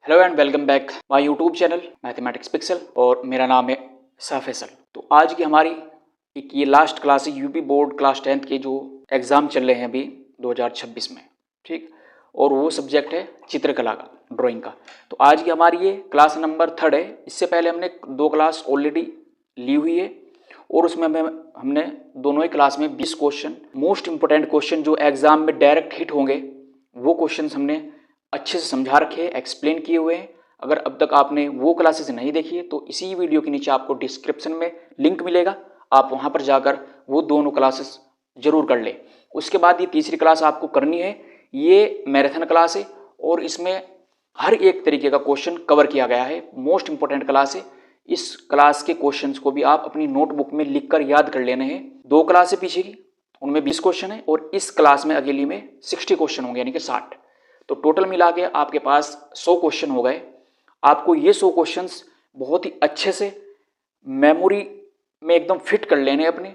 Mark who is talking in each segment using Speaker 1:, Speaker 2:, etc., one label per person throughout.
Speaker 1: Hello and welcome back my YouTube channel mathematics pixel और मेरा नाम है साफेसल। तो आज की हमारी एक ये लास्ट क्लास है यूपी बोर्ड क्लास 10th के जो एग्ज़ाम चल रहे हैं अभी 2026 में, ठीक। और वो सब्जेक्ट है चित्रकला का, ड्राइंग का। तो आज की हमारी ये क्लास नंबर 3 है। इससे पहले हमने 2 क्लास ऑलरेडी ली हुई है और उसमें हमने दोनों ही क्लास में 20 क्वेश्चन, मोस्ट इंपॉर्टेंट क्वेश्चन जो एग्जाम में डायरेक्ट हिट होंगे वो क्वेश्चन हमने अच्छे से समझा रखे हैं, एक्सप्लेन किए हुए हैं। अगर अब तक आपने वो क्लासेस नहीं देखी है तो इसी वीडियो के नीचे आपको डिस्क्रिप्शन में लिंक मिलेगा, आप वहाँ पर जाकर वो दोनों क्लासेस जरूर कर लें। उसके बाद ये तीसरी क्लास आपको करनी है, ये मैराथन क्लास है और इसमें हर एक तरीके का क्वेश्चन कवर किया गया है। मोस्ट इंपॉर्टेंट क्लास है। इस क्लास के क्वेश्चंस को भी आप अपनी नोटबुक में लिखकर याद कर लेने हैं। 2 क्लास है पीछे की, उनमें 20 क्वेश्चन है और इस क्लास में अकेली में 60 क्वेश्चन होंगे, यानी कि 60। तो टोटल मिला के आपके पास 100 क्वेश्चन हो गए। आपको ये 100 क्वेश्चंस बहुत ही अच्छे से मेमोरी में एकदम फिट कर लेने अपने,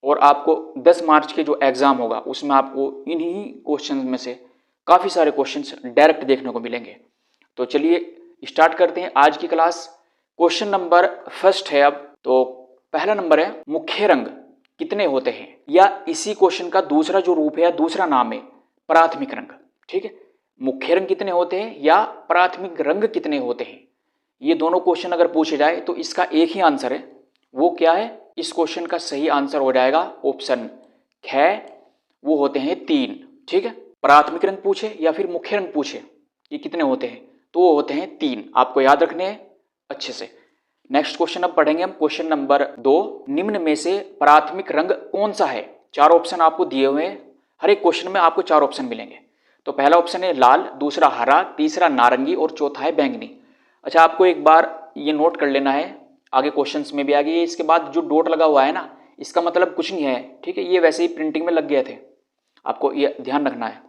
Speaker 1: और आपको 10 मार्च के जो एग्ज़ाम होगा उसमें आपको इन्हीं क्वेश्चंस में से काफ़ी सारे क्वेश्चंस डायरेक्ट देखने को मिलेंगे। तो चलिए स्टार्ट करते हैं आज की क्लास। क्वेश्चन नंबर फर्स्ट है अब। तो पहला नंबर है, मुख्य रंग कितने होते हैं, या इसी क्वेश्चन का दूसरा जो रूप है या दूसरा नाम है प्राथमिक रंग, ठीक है। मुख्य रंग कितने होते हैं या प्राथमिक रंग कितने होते हैं, ये दोनों क्वेश्चन अगर पूछे जाए तो इसका एक ही आंसर है। वो क्या है? इस क्वेश्चन का सही आंसर हो जाएगा ऑप्शन ख, वो होते हैं 3, ठीक है। प्राथमिक रंग पूछे या फिर मुख्य रंग पूछे ये कितने होते हैं, तो वो होते हैं 3। आपको याद रखने हैं अच्छे से। नेक्स्ट क्वेश्चन अब पढ़ेंगे हम, क्वेश्चन नंबर 2। निम्न में से प्राथमिक रंग कौन सा है? 4 ऑप्शन आपको दिए हुए हैं, हर एक क्वेश्चन में आपको 4 ऑप्शन मिलेंगे। तो पहला ऑप्शन है लाल, दूसरा हरा, तीसरा नारंगी और चौथा है बैंगनी। अच्छा, आपको एक बार ये नोट कर लेना है, आगे क्वेश्चंस में भी आ गई। इसके बाद जो डॉट लगा हुआ है ना, इसका मतलब कुछ नहीं है, ठीक है। ये वैसे ही प्रिंटिंग में लग गए थे, आपको ये ध्यान रखना है।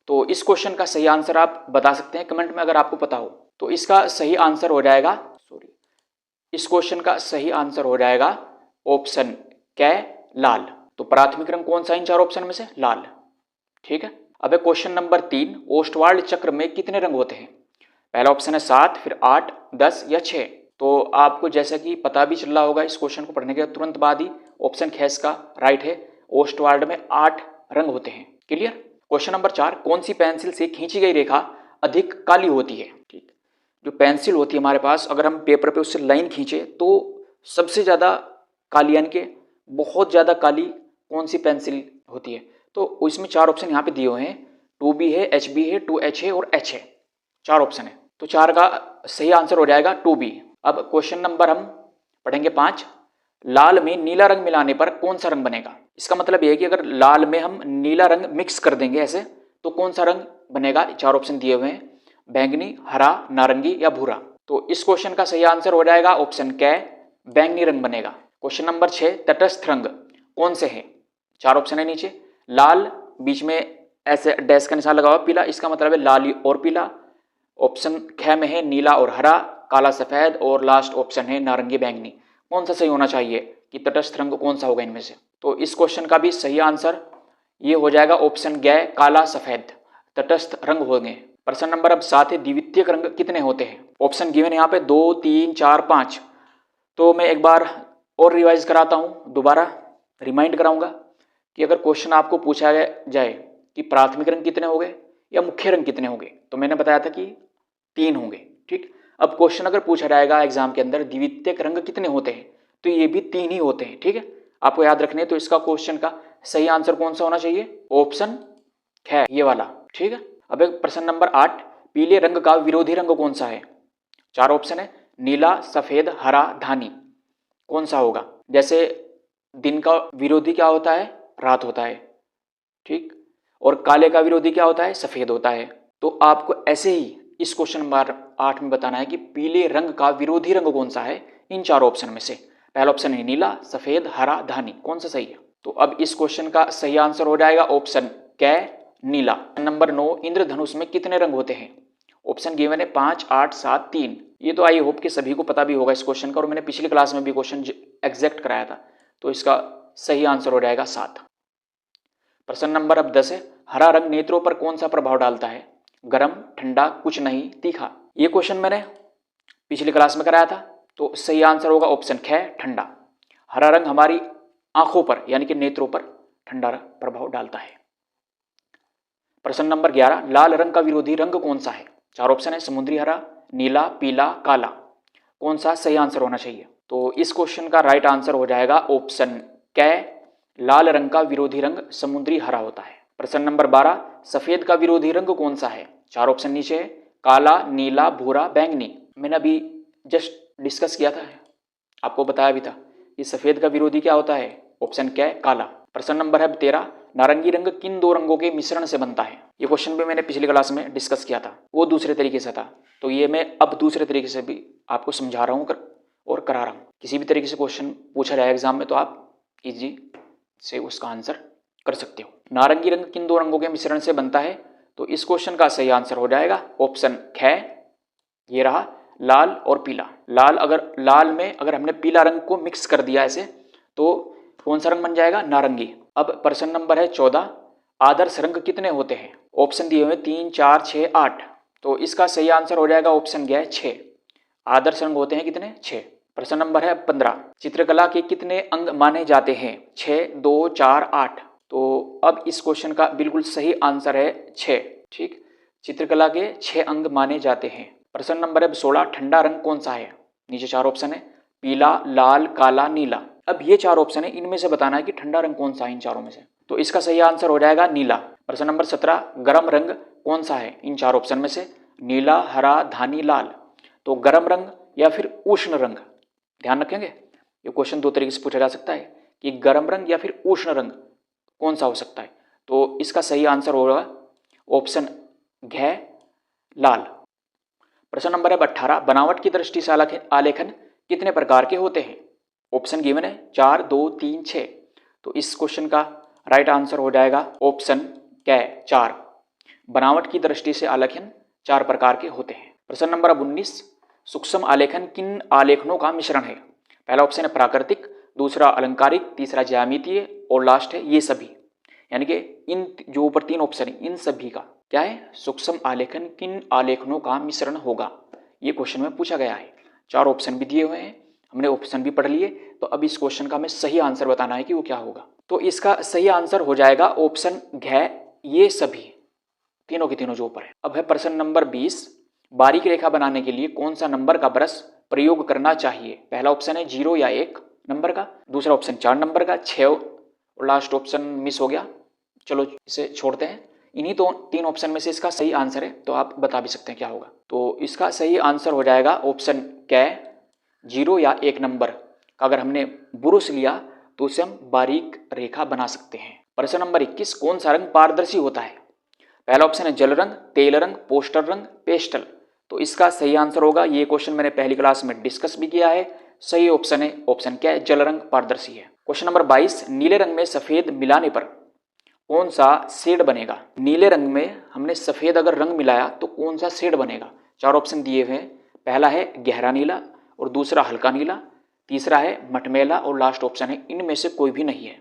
Speaker 1: तो इस क्वेश्चन का सही आंसर आप बता सकते हैं कमेंट में अगर आपको पता हो। तो इसका सही आंसर हो जाएगा, सॉरी, इस क्वेश्चन का सही आंसर हो जाएगा ऑप्शन क, लाल। तो प्राथमिक रंग कौन सा इन 4 ऑप्शन में से? लाल, ठीक है। अब क्वेश्चन नंबर 3, ओस्टवाल्ड चक्र में कितने रंग होते हैं? पहला ऑप्शन है 7, फिर 8, 10 या 6। तो आपको जैसा कि पता भी चल रहा होगा इस क्वेश्चन को पढ़ने के तुरंत बाद ही, ऑप्शन ख इसका राइट है। ओस्टवाल्ड में 8 रंग होते हैं। क्लियर। क्वेश्चन नंबर 4, कौन सी पेंसिल से खींची गई रेखा अधिक काली होती है? ठीक, जो पेंसिल होती है हमारे पास, अगर हम पेपर पे उससे लाइन खींचे तो सबसे ज़्यादा काली, यानी कि बहुत ज़्यादा काली कौन सी पेंसिल होती है? तो इसमें 4 ऑप्शन यहाँ पे दिए हुए हैं, 2B है, HB है, 2H है और H है। 4 ऑप्शन है, तो 4 का सही आंसर हो जाएगा 2B। अब क्वेश्चन नंबर हम पढ़ेंगे 5, लाल में नीला रंग मिलाने पर कौन सा रंग बनेगा? इसका मतलब यह है कि अगर लाल में हम नीला रंग मिक्स कर देंगे ऐसे, तो कौन सा रंग बनेगा? 4 ऑप्शन दिए हुए हैं, बैंगनी, हरा, नारंगी या भूरा। तो इस क्वेश्चन का सही आंसर हो जाएगा ऑप्शन क, बैंगनी रंग बनेगा। क्वेश्चन नंबर 6, तटस्थ रंग कौन से हैं? 4 ऑप्शन है नीचे, लाल, बीच में ऐसे डैश का निशान लगा हुआ पीला, इसका मतलब है लाल और पीला। ऑप्शन ख में है नीला और हरा, काला सफेद, और लास्ट ऑप्शन है नारंगी बैंगनी। कौन सा सही होना चाहिए कि तटस्थ रंग कौन सा होगा इनमें से? तो इस क्वेश्चन का भी सही आंसर ये हो जाएगा ऑप्शन ग, काला सफेद तटस्थ रंग होंगे। प्रश्न नंबर अब 7 है, द्वितीयक रंग कितने होते हैं? ऑप्शन गिवन यहाँ पे 2, 3, 4, 5। तो मैं एक बार और रिवाइज कराता हूँ, दोबारा रिमाइंड कराऊंगा कि अगर क्वेश्चन आपको पूछा जाए कि प्राथमिक रंग कितने हो गए या मुख्य रंग कितने होंगे, तो मैंने बताया था कि 3 होंगे, ठीक। अब क्वेश्चन अगर पूछा जाएगा एग्जाम के अंदर द्वितीयक रंग कितने होते हैं, तो ये भी 3 ही होते हैं, ठीक है। आपको याद रखने। तो इसका क्वेश्चन का सही आंसर कौन सा होना चाहिए? ऑप्शन ख, ये वाला, ठीक है। अब एक प्रश्न नंबर 8, पीले रंग का विरोधी रंग कौन सा है? 4 ऑप्शन है, नीला, सफेद, हरा, धानी। कौन सा होगा? जैसे दिन का विरोधी क्या होता है? रात होता है, ठीक। और काले का विरोधी क्या होता है? सफेद होता है। तो आपको ऐसे ही इस क्वेश्चन नंबर 8 में बताना है कि पीले रंग का विरोधी रंग कौन सा है इन 4 ऑप्शन में से। पहला ऑप्शन है नीला, सफेद, हरा, धानी। कौन सा सही है? तो अब इस क्वेश्चन का सही आंसर हो जाएगा ऑप्शन क, नीला। नंबर 9, इंद्रधनुष में कितने रंग होते हैं? ऑप्शन गिवन है 5, 8, 7, 3। ये तो आई होप कि सभी को पता भी होगा इस क्वेश्चन का, और मैंने पिछली क्लास में भी क्वेश्चन एग्जैक्ट कराया था। तो इसका सही आंसर हो जाएगा 7। प्रश्न नंबर अब 10 है, हरा रंग नेत्रों पर कौन सा प्रभाव डालता है? गरम, ठंडा, कुछ नहीं, तीखा। ये क्वेश्चन मैंने पिछली क्लास में कराया था, तो सही आंसर होगा ऑप्शन ख, ठंडा। हरा रंग हमारी आंखों पर यानी कि नेत्रों पर ठंडा प्रभाव डालता है। प्रश्न नंबर 11, लाल रंग का विरोधी रंग कौन सा है? 4 ऑप्शन है, समुद्री हरा, नीला, पीला, काला। कौन सा सही आंसर होना चाहिए? तो इस क्वेश्चन का राइट आंसर हो जाएगा ऑप्शन क, लाल रंग का विरोधी रंग समुद्री हरा होता है। प्रश्न नंबर 12, सफेद का विरोधी रंग कौन सा है? 4 ऑप्शन नीचे है, काला, नीला, भूरा, बैंगनी। मैंने अभी जस्ट डिस्कस किया था, आपको बताया भी था कि सफेद का विरोधी क्या होता है, ऑप्शन क्या है, काला। प्रश्न नंबर है 13, नारंगी रंग किन दो रंगों के मिश्रण से बनता है? ये क्वेश्चन भी मैंने पिछली क्लास में डिस्कस किया था, वो दूसरे तरीके से था, तो ये मैं अब दूसरे तरीके से भी आपको समझा रहा हूँ और करा रहा हूँ। किसी भी तरीके से क्वेश्चन पूछा जाए एग्जाम में तो आप इजी से उसका आंसर कर सकते हो। नारंगी रंग किन दो रंगों के मिश्रण से बनता है? तो इस क्वेश्चन का सही आंसर हो जाएगा ऑप्शन ख, ये रहा, लाल और पीला। लाल में अगर हमने पीला रंग को मिक्स कर दिया ऐसे, तो कौन सा रंग बन जाएगा, नारंगी। अब प्रश्न नंबर है 14, आदर्श रंग कितने होते हैं? ऑप्शन दिए हुए 3, 4, 6, 8। तो इसका सही आंसर हो जाएगा ऑप्शन क्या है, 6। आदर्श रंग होते हैं कितने, 6। प्रश्न नंबर है 15, चित्रकला के कितने अंग माने जाते हैं? 6, 2, 4, 8। तो अब इस क्वेश्चन का बिल्कुल सही आंसर है 6। ठीक, चित्रकला के 6 अंग माने जाते हैं। प्रश्न नंबर है 16, ठंडा रंग कौन सा है? नीचे 4 ऑप्शन है, पीला, लाल, काला, नीला। अब ये 4 ऑप्शन है, इनमें से बताना है कि ठंडा रंग कौन सा है इन चारों में से। तो इसका सही आंसर हो जाएगा नीला। प्रश्न नंबर 17, गर्म रंग कौन सा है इन 4 ऑप्शन में से? नीला, हरा, धानी, लाल। तो गर्म रंग या फिर उष्ण रंग, ध्यान रखेंगे ये क्वेश्चन 2 तरीके से पूछा जा सकता है कि गर्म रंग या फिर उष्ण रंग कौन सा हो सकता है। तो इसका सही आंसर होगा ऑप्शन घ, लाल। प्रश्न नंबर है 18, बनावट की दृष्टि से आलेखन कितने प्रकार के होते हैं? ऑप्शन गिवन है 4, 2, 3, 6। तो इस क्वेश्चन का राइट आंसर हो जाएगा ऑप्शन क, 4। बनावट की दृष्टि से आलेखन 4 प्रकार के होते हैं। प्रश्न नंबर 19, सूक्ष्म आलेखन किन आलेखनों का मिश्रण है? पहला ऑप्शन है प्राकृतिक, दूसरा अलंकारिक, तीसरा ज्यामितीय और लास्ट है ये सभी। यानी कि इन जो ऊपर 3 ऑप्शन है इन सभी का क्या है, सूक्ष्म आलेखन किन आलेखनों का मिश्रण होगा, ये क्वेश्चन में पूछा गया है। 4 ऑप्शन भी दिए हुए हैं, हमने ऑप्शन भी पढ़ लिए, तो अब इस क्वेश्चन का हमें सही आंसर बताना है कि वो क्या होगा। तो इसका सही आंसर हो जाएगा ऑप्शन घ, ये सभी, तीनों के तीनों जो ऊपर है। अब है प्रश्न नंबर 20, बारीक रेखा बनाने के लिए कौन सा नंबर का ब्रश प्रयोग करना चाहिए? पहला ऑप्शन है 0 या 1 नंबर का, दूसरा ऑप्शन 4 नंबर का, 6 और लास्ट ऑप्शन मिस हो गया, चलो इसे छोड़ते हैं। इन्हीं तो 3 ऑप्शन में से इसका सही आंसर है, तो आप बता भी सकते हैं क्या होगा। तो इसका सही आंसर हो जाएगा ऑप्शन क, 0 या 1 नंबर का अगर हमने ब्रश लिया तो उसे हम बारीक रेखा बना सकते हैं। प्रश्न नंबर 21, कौन सा रंग पारदर्शी होता है? पहला ऑप्शन है जल रंग, तेल रंग, पोस्टर रंग, पेस्टल। तो इसका सही आंसर होगा, ये क्वेश्चन मैंने पहली क्लास में डिस्कस भी किया है, सही ऑप्शन है ऑप्शन क्या है, जल रंग पारदर्शी है। क्वेश्चन नंबर 22, नीले रंग में सफेद मिलाने पर कौन सा शेड बनेगा? नीले रंग में हमने सफेद अगर रंग मिलाया तो कौन सा शेड बनेगा? 4 ऑप्शन दिए हुए हैं, पहला है गहरा नीला और दूसरा हल्का नीला, तीसरा है मटमैला और लास्ट ऑप्शन है इनमें से कोई भी नहीं है।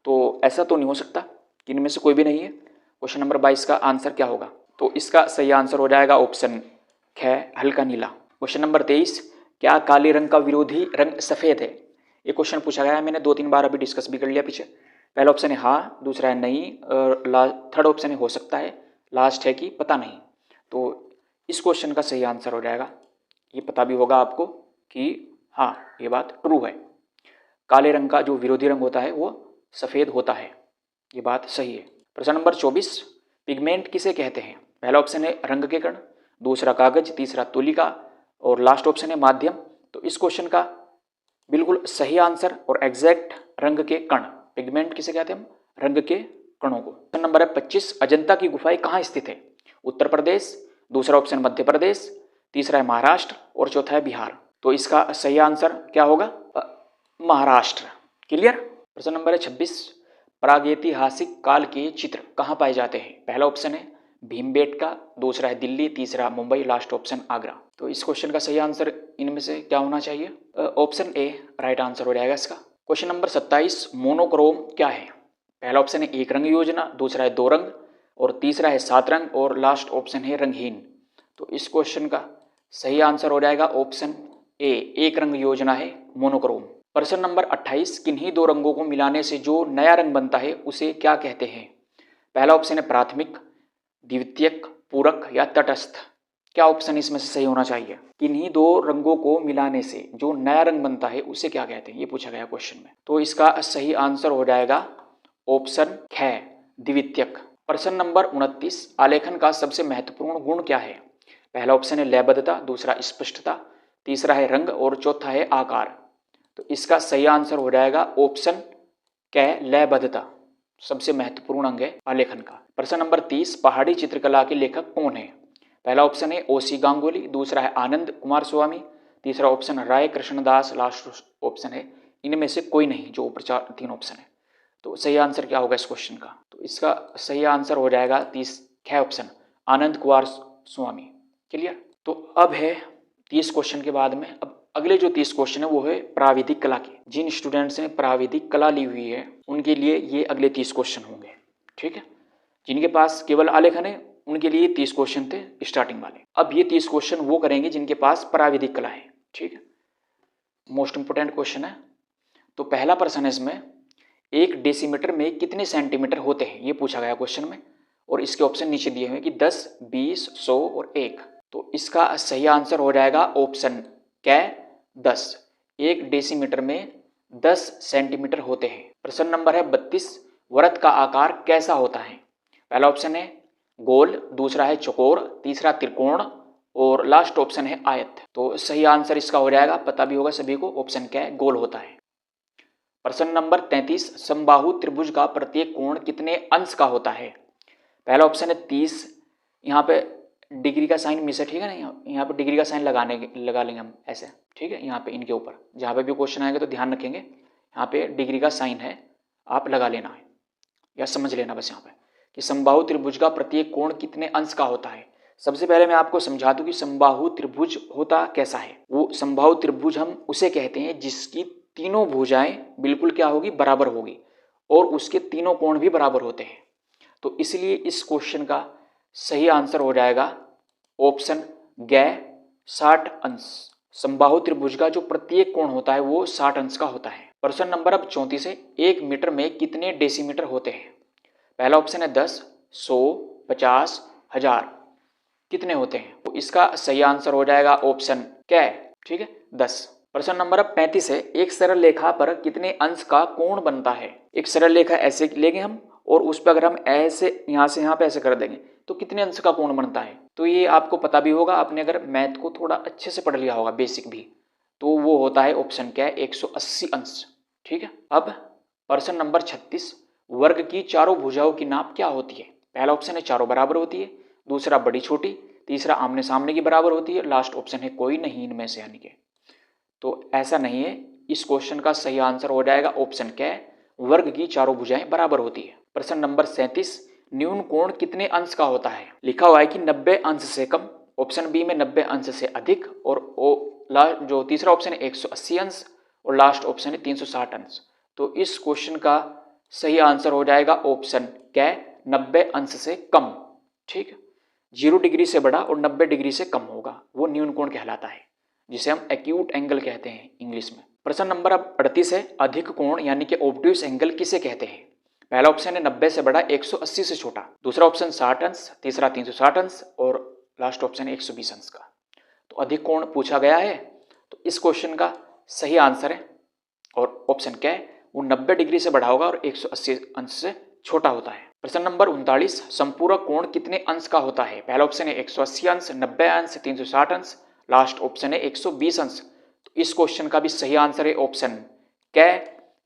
Speaker 1: तो ऐसा तो नहीं हो सकता कि इनमें से कोई भी नहीं है। क्वेश्चन नंबर 22 का आंसर क्या होगा? तो इसका सही आंसर हो जाएगा ऑप्शन ख, हल्का नीला। क्वेश्चन नंबर 23, क्या काले रंग का विरोधी रंग सफेद है? ये क्वेश्चन पूछा गया है, मैंने 2-3 बार अभी डिस्कस भी कर लिया पीछे। पहला ऑप्शन है हाँ, दूसरा है नहीं, और थर्ड ऑप्शन है हो सकता है, लास्ट है कि पता नहीं। तो इस क्वेश्चन का सही आंसर हो जाएगा, ये पता भी होगा आपको कि हाँ ये बात ट्रू है, काले रंग का जो विरोधी रंग होता है वो सफ़ेद होता है, ये बात सही है। प्रश्न नंबर 24, पिगमेंट किसे कहते हैं? पहला ऑप्शन है रंग के कण, दूसरा कागज, तीसरा तुलिका और लास्ट ऑप्शन है माध्यम। तो इस क्वेश्चन का बिल्कुल सही आंसर और एग्जैक्ट रंग के कण, पिगमेंट किसे कहते हैं हम? रंग के कणों को। प्रश्न नंबर है 25, अजंता की गुफाएं कहाँ स्थित है? उत्तर प्रदेश, दूसरा ऑप्शन मध्य प्रदेश, तीसरा है महाराष्ट्र और चौथा है बिहार। तो इसका सही आंसर क्या होगा? महाराष्ट्र। क्लियर। प्रश्न नंबर है 26, प्रागैतिहासिक काल के चित्र कहाँ पाए जाते हैं? पहला ऑप्शन है भीमबेटका, दूसरा है दिल्ली, तीसरा मुंबई, लास्ट ऑप्शन आगरा। तो इस क्वेश्चन का सही आंसर इनमें से क्या होना चाहिए? ऑप्शन ए राइट आंसर हो जाएगा इसका। क्वेश्चन नंबर 27, मोनोक्रोम क्या है? पहला ऑप्शन है एक रंग योजना, दूसरा है 2 रंग और तीसरा है 7 रंग और लास्ट ऑप्शन है रंगहीन। तो इस क्वेश्चन का सही आंसर हो जाएगा ऑप्शन ए, एक रंग योजना है मोनोक्रोम। प्रश्न नंबर 28, किन्हीं दो रंगों को मिलाने से जो नया रंग बनता है उसे क्या कहते हैं? पहला ऑप्शन है प्राथमिक, द्वितीयक, पूरक या तटस्थ। क्या ऑप्शन इसमें से सही होना चाहिए? किन्हीं दो रंगों को मिलाने से जो नया रंग बनता है उसे क्या कहते हैं, ये पूछा गया क्वेश्चन में। तो इसका सही आंसर हो जाएगा ऑप्शन ख, द्वितीयक। प्रश्न नंबर 29, आलेखन का सबसे महत्वपूर्ण गुण क्या है? पहला ऑप्शन है लयबद्धता, दूसरा स्पष्टता, तीसरा है रंग और चौथा है आकार। तो इसका सही आंसर हो जाएगा ऑप्शन क, लयबद्धता सबसे महत्वपूर्ण अंग है आलेखन का। प्रश्न नंबर 30, पहाड़ी चित्रकला के लेखक कौन है? पहला ऑप्शन है ओसी गांगुली, दूसरा है आनंद कुमार स्वामी, तीसरा ऑप्शन राय कृष्णदास, लास्ट ऑप्शन है इनमें से कोई नहीं, जो ऊपर तीन ऑप्शन है। तो सही आंसर क्या होगा इस क्वेश्चन का? तो इसका सही आंसर हो जाएगा ख ऑप्शन, आनंद कुमार स्वामी। क्लियर? तो अब है 30 क्वेश्चन के बाद में अब अगले जो 30 क्वेश्चन है वो है प्राविधिक कला के। जिन स्टूडेंट्स ने प्राविधिक कला ली हुई है उनके लिए ये अगले 30 क्वेश्चन होंगे। ठीक है, जिनके पास केवल आलेखन है उनके लिए 30 क्वेश्चन थे स्टार्टिंग वाले। अब ये 30 क्वेश्चन वो करेंगे जिनके पास प्राविधिक कला है। ठीक है, मोस्ट इंपोर्टेंट क्वेश्चन है। तो पहला प्रश्न है इसमें, 1 डेसीमीटर में कितने सेंटीमीटर होते हैं, ये पूछा गया क्वेश्चन में। और इसके ऑप्शन नीचे दिए हुए कि 10, 20, 100 और 1। तो इसका सही आंसर हो जाएगा ऑप्शन क, 10। 1 डेसीमीटर में 10 सेंटीमीटर होते हैं। प्रश्न नंबर है 32, वृत्त का आकार कैसा होता है? पहला ऑप्शन है गोल, दूसरा है चौकोर, तीसरा त्रिकोण और लास्ट ऑप्शन है आयत। तो सही आंसर इसका हो जाएगा, पता भी होगा सभी को, ऑप्शन क्या है, गोल होता है। प्रश्न नंबर 33, समबाहु त्रिभुज का प्रत्येक कोण कितने अंश का होता है? पहला ऑप्शन है 30, यहाँ पे डिग्री का साइन मिस है, ठीक है ना, यहाँ पे डिग्री का साइन लगा लेंगे हम ऐसे। ठीक है, यहाँ पे इनके ऊपर जहाँ पे भी क्वेश्चन आएगा तो ध्यान रखेंगे, यहाँ पे डिग्री का साइन है, आप लगा लेना है या समझ लेना बस यहाँ पे कि समबाहु त्रिभुज का प्रत्येक कोण कितने अंश का होता है। सबसे पहले मैं आपको समझा दूं कि समबाहु त्रिभुज होता कैसा है। वो समबाहु त्रिभुज हम उसे कहते हैं जिसकी तीनों भुजाएं बिल्कुल क्या होगी, बराबर होगी और उसके तीनों कोण भी बराबर होते हैं। तो इसलिए इस क्वेश्चन का सही आंसर हो जाएगा ऑप्शन ग, 60 अंश। समबाहु त्रिभुज का जो प्रत्येक कोण होता है वो 60 अंश का होता है। प्रश्न नंबर अब 34 है, 1 मीटर में कितने डेसीमीटर होते हैं? पहला ऑप्शन है 10, 100, 50, 1000। कितने होते हैं? तो इसका सही आंसर हो जाएगा ऑप्शन क, ठीक है, 10। प्रश्न नंबर अब 35 है, एक सरल रेखा पर कितने अंश का कोण बनता है? एक सरल रेखा ऐसे लेंगे हम और उस पर अगर हम ऐसे यहाँ से यहाँ पे ऐसे कर देंगे तो कितने अंश का कोण बनता है? तो ये आपको पता भी होगा, आपने अगर मैथ को थोड़ा अच्छे से पढ़ लिया होगा, बेसिक भी, तो वो होता है ऑप्शन क्या है, 180 अंश। ठीक है, अब प्रश्न नंबर 36, वर्ग की चारों भुजाओं की नाप क्या होती है? पहला ऑप्शन है चारों बराबर होती है, दूसरा बड़ी छोटी, तीसरा आमने सामने की बराबर होती है, लास्ट ऑप्शन है कोई नहीं इनमें से, यानी कि तो ऐसा नहीं है। इस क्वेश्चन का सही आंसर हो जाएगा ऑप्शन क्या है, वर्ग की चारों भुजाएं बराबर होती है। प्रश्न नंबर 37, न्यून कोण कितने अंश का होता है? लिखा हुआ है कि 90 अंश से कम, ऑप्शन बी में 90 अंश से अधिक और जो तीसरा ऑप्शन है 180 अंश और लास्ट ऑप्शन है 360 अंश। तो इस क्वेश्चन का सही आंसर हो जाएगा ऑप्शन क्या, 90 अंश से कम। ठीक है, 0 डिग्री से बड़ा और 90 डिग्री से कम होगा वो न्यून कोण कहलाता है, जिसे हम एक्यूट एंगल कहते हैं इंग्लिश में। प्रश्न नंबर अब 38 है, अधिक कोण यानी कि ऑब्ट्यूस एंगल किसे कहते हैं? पहला ऑप्शन है 90 से बड़ा, 180 से छोटा, दूसरा ऑप्शन 60 अंश, तीसरा 360 अंश और लास्ट ऑप्शन है 120 अंश का। तो अधिक कोण पूछा गया है, तो इस क्वेश्चन का सही आंसर है और ऑप्शन क्या है, वो 90 डिग्री से बड़ा होगा और 180 अंश से छोटा होता है। प्रश्न नंबर 39, संपूरक कोण कितने अंश का होता है? पहला ऑप्शन है 180 अंश, 90 अंश, 360 अंश, लास्ट ऑप्शन है 120 अंश। तो इस क्वेश्चन का भी सही आंसर है ऑप्शन क्या,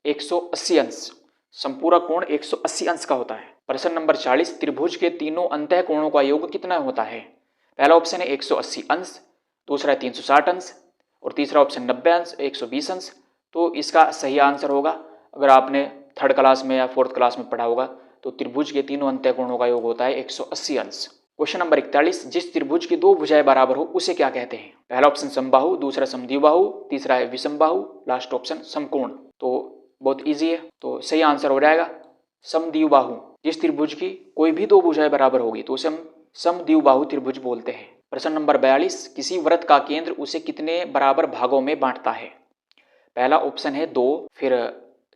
Speaker 1: 180 अंश। संपूरक कोण 180 अंश का होता है। प्रश्न नंबर 40, त्रिभुज के तीनों अंतः कोणों का योग कितना होता है? पहला ऑप्शन है 180 अंश, दूसरा है 360 अंश और तीसरा ऑप्शन 90 अंश, 120 अंश। तो इसका सही आंसर होगा, अगर आपने 3rd क्लास में या 4th क्लास में पढ़ा होगा, तो त्रिभुज के तीनों अंतः कोणों का योग होता है 180 अंश। क्वेश्चन नंबर 41, जिस त्रिभुज की दो भुजाएं बराबर हो उसे क्या कहते हैं? पहला ऑप्शन समबाहु, दूसरा समद्विबाहु, तीसरा है विषमबाहु, लास्ट ऑप्शन समकोण। तो बहुत इजी है, तो सही आंसर हो जाएगा समद्विबाहु। जिस त्रिभुज की कोई भी दो भुजाएं बराबर होगी तो उसे हम समद्विबाहु त्रिभुज बोलते हैं। प्रश्न नंबर 42, किसी वृत्त का केंद्र उसे कितने बराबर भागों में बांटता है? पहला ऑप्शन है 2, फिर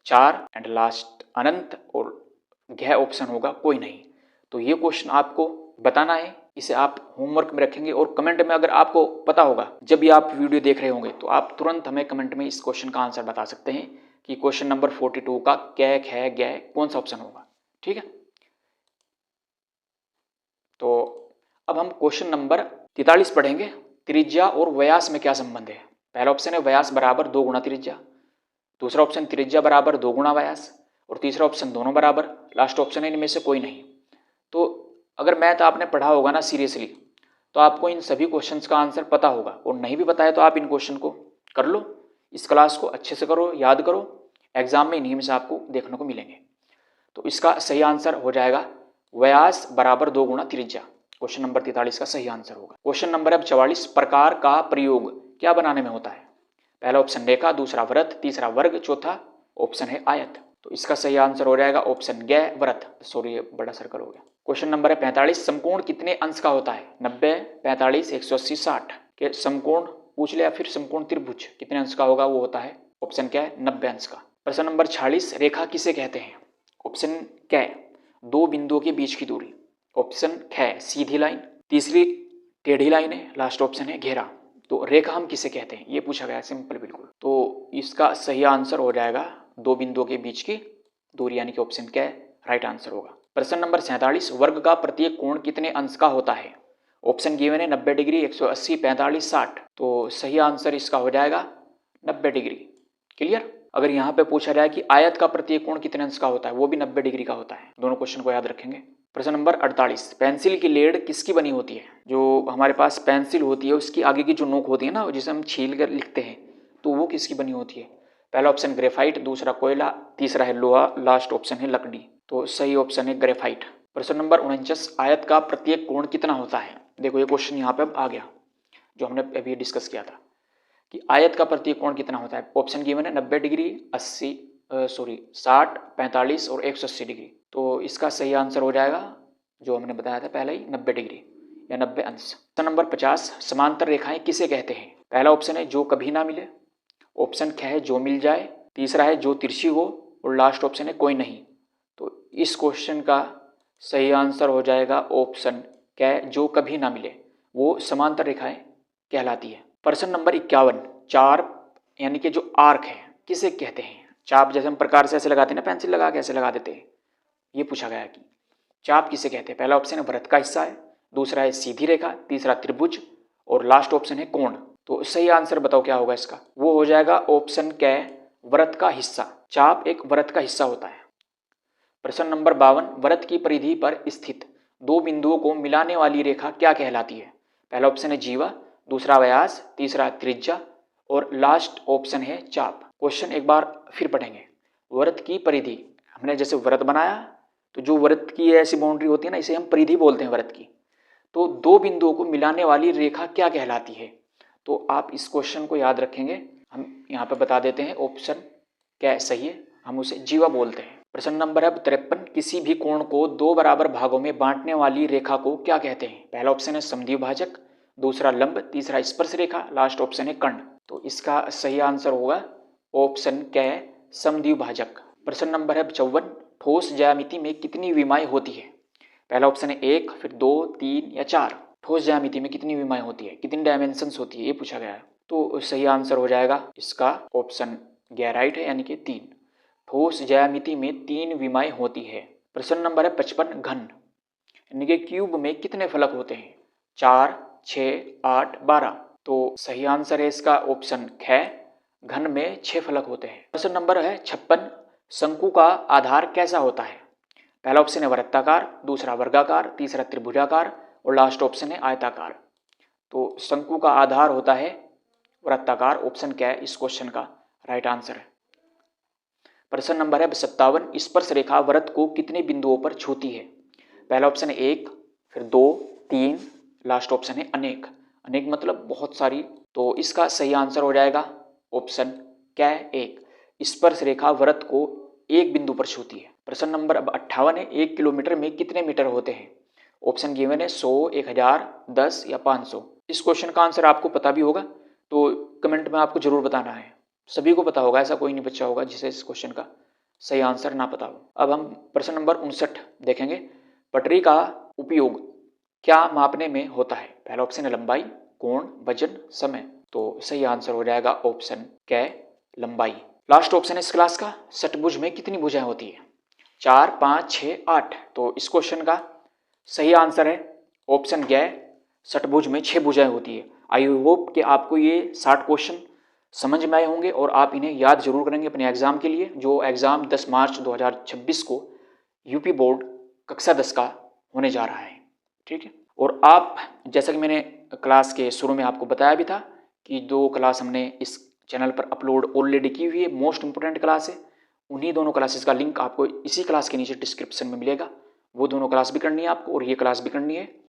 Speaker 1: 4 एंड लास्ट अनंत, और यह ऑप्शन होगा कोई नहीं। तो ये क्वेश्चन आपको बताना है, इसे आप होमवर्क में रखेंगे और कमेंट में अगर आपको पता होगा, जब भी आप वीडियो देख रहे होंगे तो आप तुरंत हमें कमेंट में इस क्वेश्चन का आंसर बता सकते हैं कि क्वेश्चन नंबर 42 का कै ख गै कौन सा ऑप्शन होगा। ठीक है, तो अब हम क्वेश्चन नंबर 43 पढ़ेंगे। त्रिज्या और व्यास में क्या संबंध है? पहला ऑप्शन है व्यास बराबर 2 गुणा त्रिज्या, दूसरा ऑप्शन त्रिज्या बराबर 2 गुणा व्यास, और तीसरा ऑप्शन दोनों बराबर, लास्ट ऑप्शन है इनमें से कोई नहीं। तो अगर मैथ आपने पढ़ा होगा ना सीरियसली, तो आपको इन सभी क्वेश्चंस का आंसर पता होगा, और नहीं भी पता है तो आप इन क्वेश्चन को कर लो, इस क्लास को अच्छे से करो, याद करो, एग्जाम में इन्हीं में से आपको देखने को मिलेंगे। तो इसका सही आंसर हो जाएगा व्यास बराबर 2 गुणा त्रिज्या। क्वेश्चन नंबर 43 का सही आंसर होगा। क्वेश्चन नंबर अब 44, प्रकार का प्रयोग क्या बनाने में होता है? पहला ऑप्शन रेखा, दूसरा वृत्त, तीसरा वर्ग, चौथा ऑप्शन है आयत। तो इसका सही आंसर हो जाएगा ऑप्शन ग वृत्त, सॉरी ये बड़ा सर्कल हो गया। क्वेश्चन नंबर है 45, समकोण कितने अंश का होता है? 90, 45, 180, 60 के समकोण पूछ ले, या फिर समकोण त्रिभुज कितने अंश का होगा, वो होता है ऑप्शन क्या है 90 अंश का। प्रश्न नंबर 46, रेखा किसे कहते हैं? ऑप्शन क दो बिंदुओं के बीच की दूरी, ऑप्शन ख सीधी लाइन, तीसरी टेढ़ी लाइन है, लास्ट ऑप्शन है घेरा। तो रेखा हम किसे कहते हैं ये पूछा गया है, सिंपल बिल्कुल। तो इसका सही आंसर हो जाएगा दो बिंदुओं के बीच की दूरी, यानी कि ऑप्शन क्या है राइट आंसर होगा। प्रश्न नंबर 47, वर्ग का प्रत्येक कोण कितने अंश का होता है? ऑप्शन गिवन है 90 डिग्री, 180, 45, 60। तो सही आंसर इसका हो जाएगा 90 डिग्री। क्लियर? अगर यहाँ पे पूछा जाए कि आयत का प्रत्येक कोण कितने अंश का होता है, वो भी 90 डिग्री का होता है। दोनों क्वेश्चन को याद रखेंगे। प्रश्न नंबर 48, पेंसिल की लेड किसकी बनी होती है? जो हमारे पास पेंसिल होती है उसकी आगे की जो नोक होती है ना, जिसे हम छील कर लिखते हैं, तो वो किसकी बनी होती है? पहला ऑप्शन ग्रेफाइट, दूसरा कोयला, तीसरा है लोहा, लास्ट ऑप्शन है लकड़ी। तो सही ऑप्शन है ग्रेफाइट। प्रश्न नंबर 49, आयत का प्रत्येक कोण कितना होता है? देखो ये क्वेश्चन यहाँ पे अब आ गया जो हमने अभी डिस्कस किया था कि आयत का प्रत्येक कोण कितना होता है। ऑप्शन गिवन है 90 डिग्री, 60, 45 और 180 डिग्री। तो इसका सही आंसर हो जाएगा जो हमने बताया था पहले ही 90 डिग्री या 90 अंश। प्रश्न नंबर 50, समांतर रेखाएं किसे कहते हैं? पहला ऑप्शन है जो कभी ना मिले, ऑप्शन ख है जो मिल जाए, तीसरा है जो तिरछी हो, और लास्ट ऑप्शन है कोई नहीं। तो इस क्वेश्चन का सही आंसर हो जाएगा ऑप्शन क जो कभी ना मिले, वो समांतर रेखाएं कहलाती है। प्रश्न नंबर 51, चाप यानी कि जो आर्क है किसे कहते हैं? चाप जैसे हम प्रकार से ऐसे लगाते हैं ना, पेंसिल लगा के ऐसे लगा देते हैं, ये पूछा गया कि चाप किसे कहते हैं। पहला ऑप्शन है वृत्त का हिस्सा है, दूसरा है सीधी रेखा, तीसरा त्रिभुज, और लास्ट ऑप्शन है कोण। तो सही आंसर बताओ क्या होगा इसका? वो हो जाएगा ऑप्शन क वृत्त का हिस्सा। चाप एक वृत्त का हिस्सा होता है। प्रश्न नंबर 52, वृत्त की परिधि पर स्थित दो बिंदुओं को मिलाने वाली रेखा क्या कहलाती है? पहला ऑप्शन है जीवा, दूसरा व्यास, तीसरा त्रिज्या, और लास्ट ऑप्शन है चाप। क्वेश्चन एक बार फिर पढ़ेंगे। वृत्त की परिधि, हमने जैसे वृत्त बनाया तो जो वृत्त की ऐसी बाउंड्री होती है ना, इसे हम परिधि बोलते हैं वृत्त की। तो दो बिंदुओं को मिलाने वाली रेखा क्या कहलाती है? तो आप इस क्वेश्चन को याद रखेंगे। हम यहाँ पे बता देते हैं ऑप्शन क्या सही है, हम उसे जीवा बोलते हैं। प्रश्न नंबर अब 53, किसी भी कोण को दो बराबर भागों में बांटने वाली रेखा को क्या कहते हैं? पहला ऑप्शन है समद्विभाजक, दूसरा लंब, तीसरा स्पर्श रेखा, लास्ट ऑप्शन है कर्ण। तो इसका सही आंसर होगा ऑप्शन क्या है समद्विभाजक। प्रश्न नंबर है 54, ठोस ज्यामिति में कितनी विमाएं होती है? पहला ऑप्शन है 1, फिर 2, 3 या 4। ठोस ज्यामिति में कितनी विमाएं होती है, कितनी डायमेंशंस होती है, ये पूछा गया है। तो सही आंसर हो जाएगा इसका ऑप्शन राइट है, यानी कि 3। ठोस ज्यामिति में 3 विमाएं होती है। प्रश्न नंबर है 55, घन यानी कि क्यूब में कितने फलक होते हैं? 4, 6, 8, 12। तो सही आंसर है इसका ऑप्शन ख, घन में 6 फलक होते हैं। प्रश्न नंबर है 56, शंकु का आधार कैसा होता है? पहला ऑप्शन है वृत्ताकार, दूसरा वर्गाकार, तीसरा त्रिभुजाकार, और लास्ट ऑप्शन है आयताकार। तो शंकु का आधार होता है वृत्ताकार, ऑप्शन क्या है इस क्वेश्चन का राइट आंसर है। प्रश्न नंबर है 57, स्पर्श रेखा वृत्त को कितने बिंदुओं पर छूती है? पहला ऑप्शन है 1, फिर 2, 3, लास्ट ऑप्शन है अनेक। अनेक मतलब बहुत सारी। तो इसका सही आंसर हो जाएगा ऑप्शन क्या है 1, स्पर्श रेखा वृत्त को एक बिंदु पर छूती है। प्रश्न नंबर अब 58 है, 1 किलोमीटर में कितने मीटर होते हैं? ऑप्शन गिवन है 100, 1000, 10 या 500। इस क्वेश्चन का आंसर आपको पता भी होगा तो कमेंट में आपको जरूर बताना है। सभी को पता होगा, ऐसा कोई नहीं बच्चा होगा जिसे इस क्वेश्चन का सही आंसर ना पता हो। अब हम प्रश्न नंबर 59 देखेंगे। पटरी का उपयोग क्या मापने में होता है? पहला ऑप्शन है लंबाई, कोण, वजन, समय। तो सही आंसर हो जाएगा ऑप्शन क, लंबाई। लास्ट ऑप्शन है इस क्लास का, षटभुज में कितनी भुजाएं होती है? 4, 5, 6, 8। तो इस क्वेश्चन का सही आंसर है ऑप्शन ग, षटभुज में 6 भुजाएं होती है। आई होप कि आपको ये 60 क्वेश्चन समझ में आए होंगे और आप इन्हें याद जरूर करेंगे अपने एग्जाम के लिए, जो एग्जाम 10 मार्च 2026 को यूपी बोर्ड कक्षा 10 का होने जा रहा है। ठीक है, और आप जैसा कि मैंने क्लास के शुरू में आपको बताया भी था कि 2 क्लास हमने इस चैनल पर अपलोड ऑलरेडी की हुई है, मोस्ट इंपोर्टेंट क्लास है। उन्हीं दोनों क्लासेस का लिंक आपको इसी क्लास के नीचे डिस्क्रिप्शन में मिलेगा। वो दोनों क्लास भी करनी है आपको और ये क्लास भी करनी है।